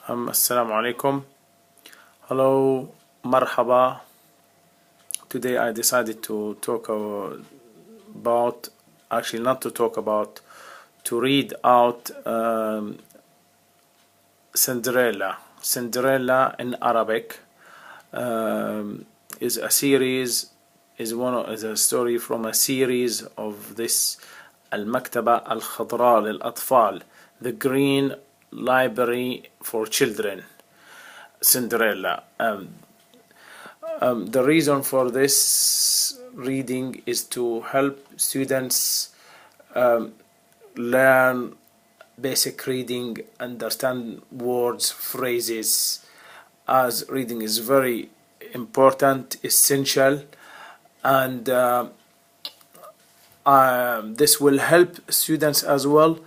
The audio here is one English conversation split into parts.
Assalamu alaikum. Hello, marhaba. Today I decided to talk about, actually not to talk about, to read out Cinderella. Cinderella in Arabic is a series, is a story from a series of this Al-Maktaba Al-Khadra lil-Atfal, the Green Library for Children. Cinderella. The reason for this reading is to help students learn basic reading, understand words, phrases, as reading is very important, essential, and this will help students as well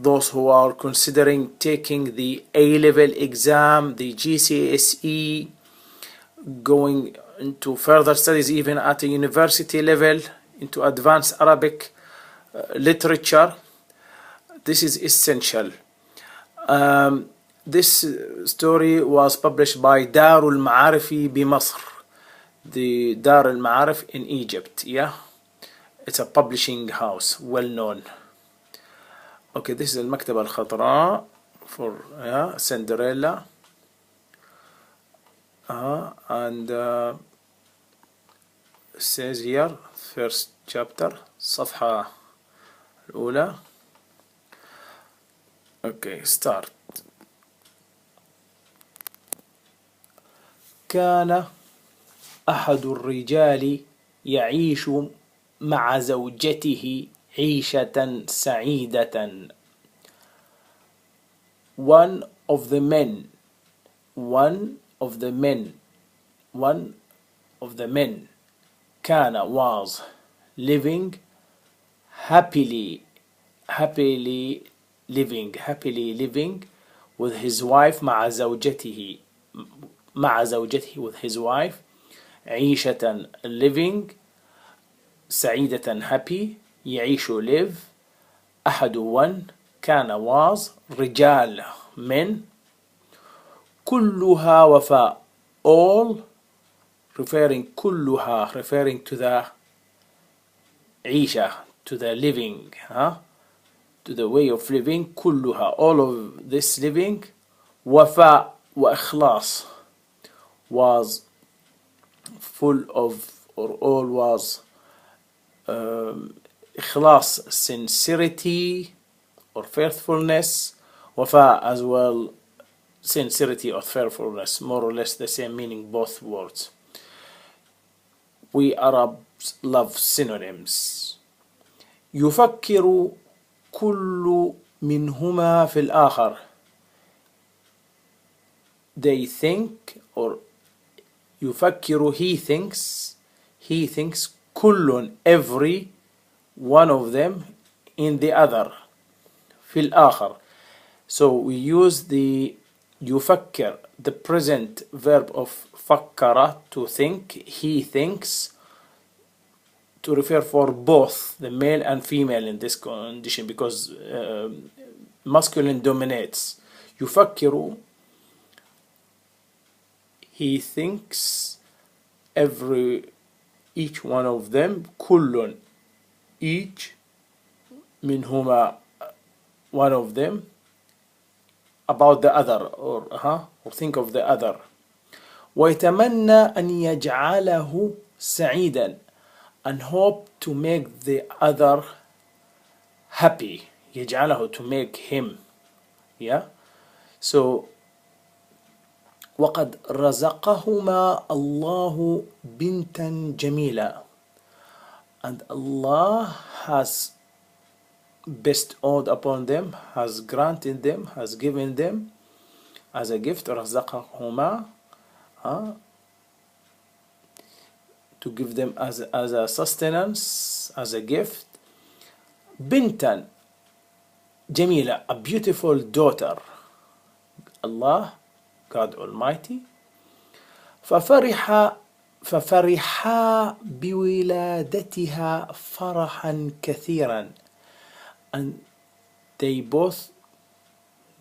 those who are considering taking the A-level exam, the GCSE, going into further studies even at a university level, into advanced Arabic literature. This is essential. This story was published by Darul Ma'arifi بمصر, the Dar al-Ma'arif in Egypt. Yeah, it's a publishing house, well known. Okay, this is Al-Maktaba Al-Khadra for Cinderella. And it says here, first chapter, صفحة الأولى. Okay, start. كان أحد الرجال يعيش مع زوجته عيشة سعيدة. One of the men كان was living happily living with his wife مع زوجته with his wife عيشة living سعيدة happy يعيش live أحد one كان was رجال men كلها وفاء all referring to the عيشة, to the living, to the way of living. كلها, all of this living. وفاء وإخلاص, was full of, or all was إخلاص, sincerity or faithfulness. وفاء as well, sincerity or faithfulness, more or less the same meaning, both words. We Arabs love synonyms. يفكر كل منهما في الآخر. They think, or يفكر, he thinks كل, every one of them, in the other, في الآخر. So we use the يفكر, the present verb of فكر, to think, he thinks, to refer for both the male and female in this condition, because masculine dominates. يفكر, he thinks, each one of them, كل, each, منهما, one of them, about the other, or think of the other. ويتمنى أن يجعله سعيدا, and hope to make the other happy. يجعله, to make him. Yeah. So وقد رزقهما الله بنتا جميلة, and Allah has bestowed upon them, has granted them, has given them as a gift, رزقهما, to give them as a sustenance, as a gift. بنتا جميلة, a beautiful daughter. Allah, God Almighty. ففرحا بولادتها فرحا كثيرا, and they both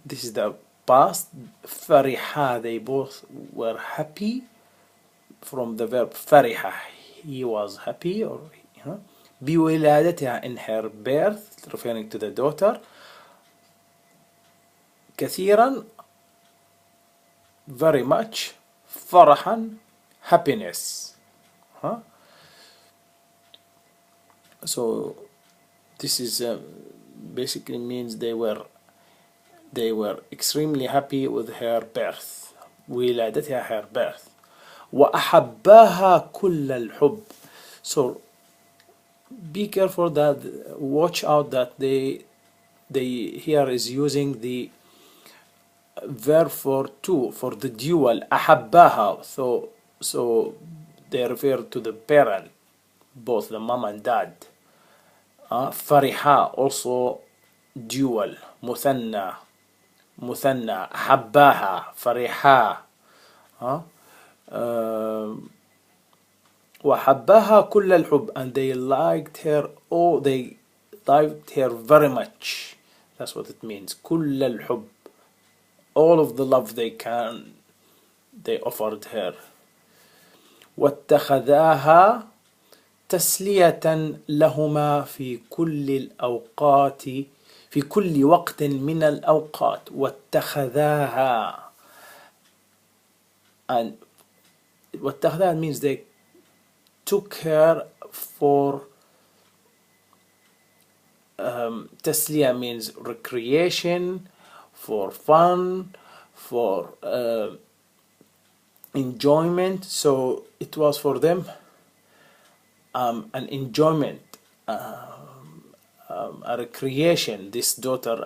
this is the past. فرحا, they both were happy, from the verb فرح, he was happy, or بولادتها, in her birth, referring to the daughter. كثيرا, very much. فرحا, happiness. So this is basically means they were extremely happy with her birth. ولادتها, her birth. وأحباها كل الحب. So be careful that, watch out that they here is using the verb for the dual أحباها, so they refer to the parent, both the mom and dad. فرحا, also dual, مثنى أحباها فرحا. وحباها كل الحب, and they liked her very much. That's what it means. كل الحب, all of the love they offered her. واتخذاها تسلية لهما في كل الأوقات, في كل وقت من الأوقات. واتخذاها, and واتخذاها means they took her for تسلية means recreation, for fun, for enjoyment. So it was for them an enjoyment, a recreation. This daughter,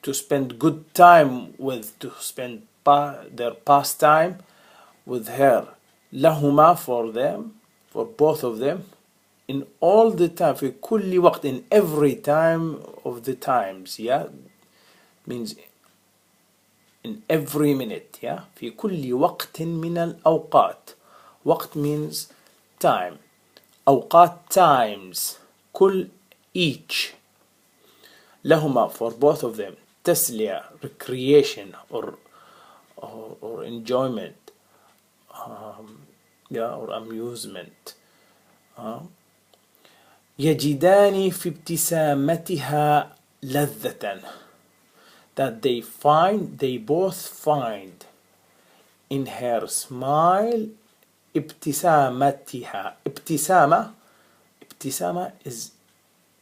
to spend good time with, to spend their pastime with her. لهما, for them, for both of them, in all the time, في كل وقت, in every time of the times, means in every minute, في كل وقت من الأوقات. وقت means time, أوقات times, كل each. لهما, for both of them, تسلية, recreation, or enjoyment, or amusement. يجدان في ابتسامتها لذة, that they both find in her smile. ابتسامتها, ابتسامة is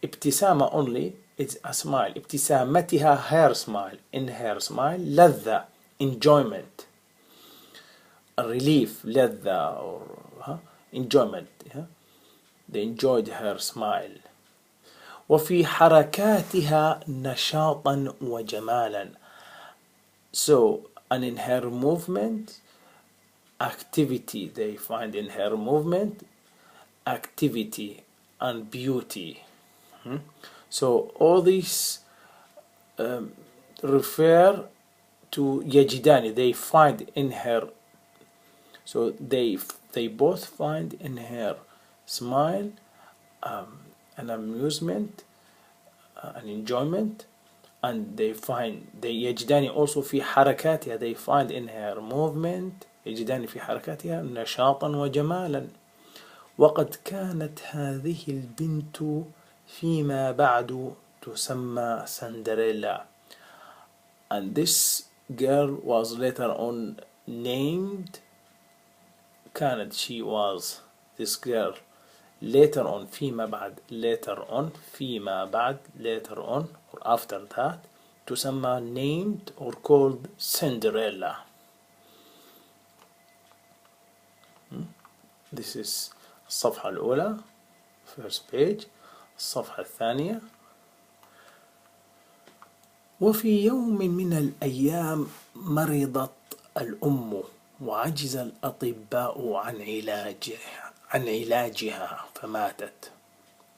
ابتسامة only, it's a smile. ابتسامتها, her smile, in her smile. لذة, enjoyment, a relief. لذة, or enjoyment. They enjoyed her smile. وفي حركاتها نشاطا وجمالا. So, and in her movement, activity, they find in her movement activity and beauty. So all these refer to يجدان, they find in her. So they both find in her smile an amusement, an enjoyment, and they يجدان also في حركاتها, they find in her movement. يجدان في حركاتها نشاطا وجمالا. وقد كانت هذه البنت فيما بعد تسمى Cinderella, and this girl was later on named كانت, she was, this girl later on, فيما بعد, later on, فيما بعد, later on, or after that, تسمى, named or called Cinderella. This is الصفحة الأولى, first page. الصفحة الثانية. وفي يوم من الأيام مرضت الأم وعجز الأطباء عن علاجها فماتت،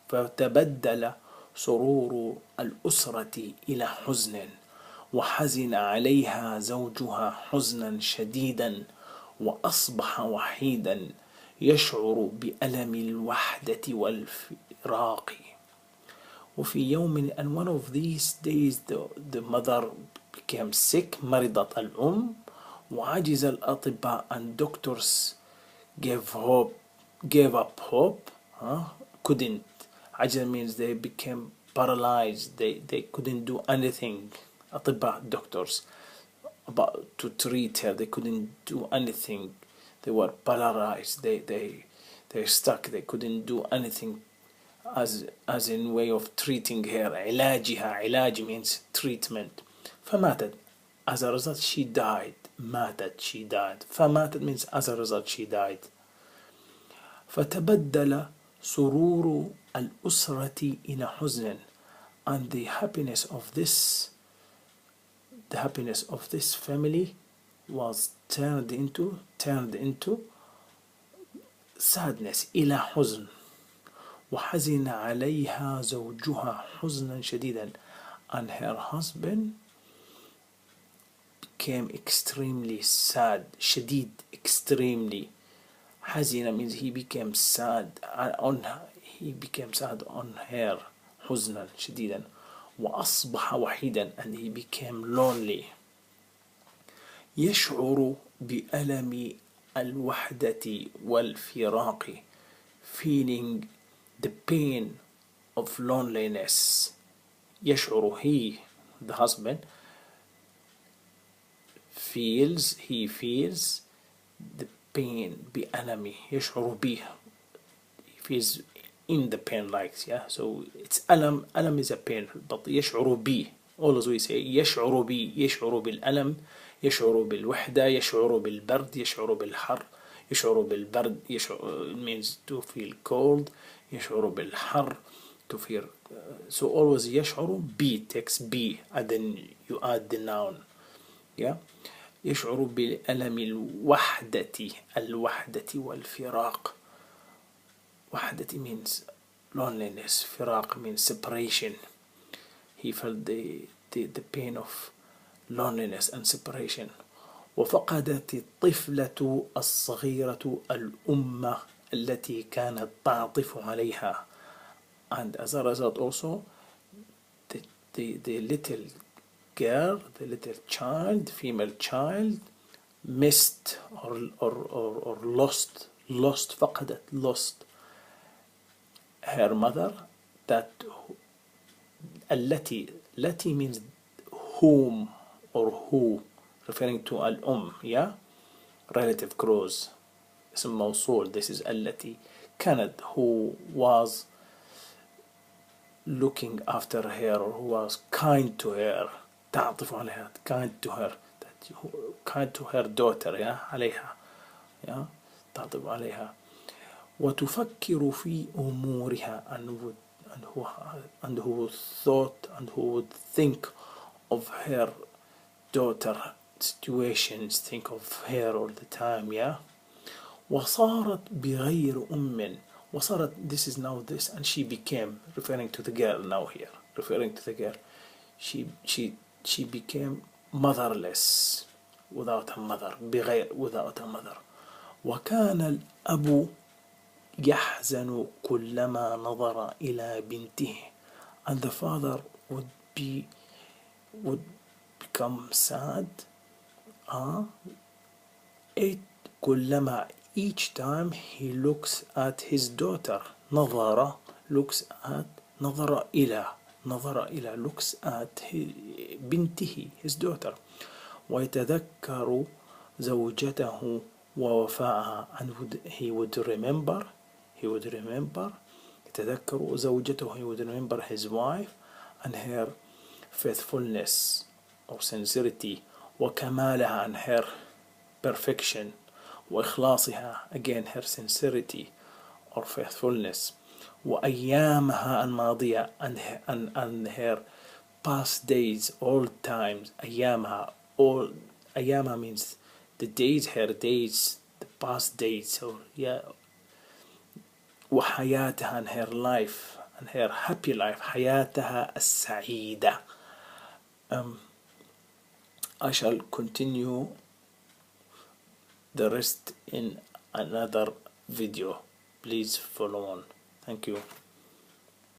فتبدل سرور الأسرة إلى حزن، وحزن عليها زوجها حزنا شديدا، وأصبح وحيدا يشعر بألم الوحدة والفراق. وفي يوم and one of these days the mother became sick. مرضت الأم وعجز الأطباء and doctors gave up hope. Couldn't. عجز means they became paralyzed. They couldn't do anything. أطباء doctors about to treat her. They couldn't do anything. They were paralyzed. They're stuck. They couldn't do anything as in way of treating her. علاجها. علاج means treatment. فماتت. As a result she died. ماتت. She died. فماتت means as a result she died. فتبدل سرور الأسرة إلى حزن, and the happiness of this family was turned into sadness. إلى حزن. وحزن عليها زوجها حزنا شديدا, and her husband became extremely sad. شديد, extremely. حزن means he became sad on her. حزنا شديدا. وأصبح وحيدا, and he became lonely. يشعر بألم الوحدة والفراق, feeling the pain of loneliness. يشعر, he, the husband, feels the pain. بألم, يشعر به, he feels in the pain, like, yeah, so it's ألم is a pain, but يشعر به, always we say يشعر به. يشعر بالألم, يشعر بالوحدة, يشعر بالبرد, يشعر بالحر, يشعر بالبرد, it means to feel cold, يشعر بالحر, to feel, so always يشعر به takes be and then you add the noun, yeah. يشعر بألم الوحدة والفراق. وحدة means loneliness, فراق means separation. He felt the pain of loneliness and separation. وفقدت الطفلة الصغيرة الأم التي كانت تعطف عليها, and as a result also the little girl, the little child, female child, missed or lost فقدت, lost her mother, that التي means whom or who, referring to الأم, yeah, relative clause, اسم موصول. This is التي كانت, who was looking after her or who was kind to her. تعطف عليها, kind to her, kind to her daughter, yeah, عليها, yeah, تعطف عليها. وتفكر في أمورها, and who thought and who would think of her daughter situations, think of her all the time, yeah. وصارت بغير أم. وصارت, this is now this, and she became, referring to the girl now here, referring to the girl. She became motherless, without a mother, بغير, without a mother. وكان الأب يحزن كلما نظر إلى بنته, and the father would become sad كلما, each time he looks at his daughter. نظر, looks at, نظر إلى, looks at بنته, his daughter. ويتذكر زوجته ووفاءها, and he would remember, يتذكر زوجته, he would remember his wife and her faithfulness or sincerity. وكمالها, and her perfection. وإخلاصها, again her sincerity or faithfulness. وأيامها الماضية, and her past days, all times. أيامها, all, أيامها means the days, her days, the past days, so yeah. وحياتها, and her life, and her happy life. حياتها السعيدة. I shall continue the rest in another video. Please follow on. Thank you.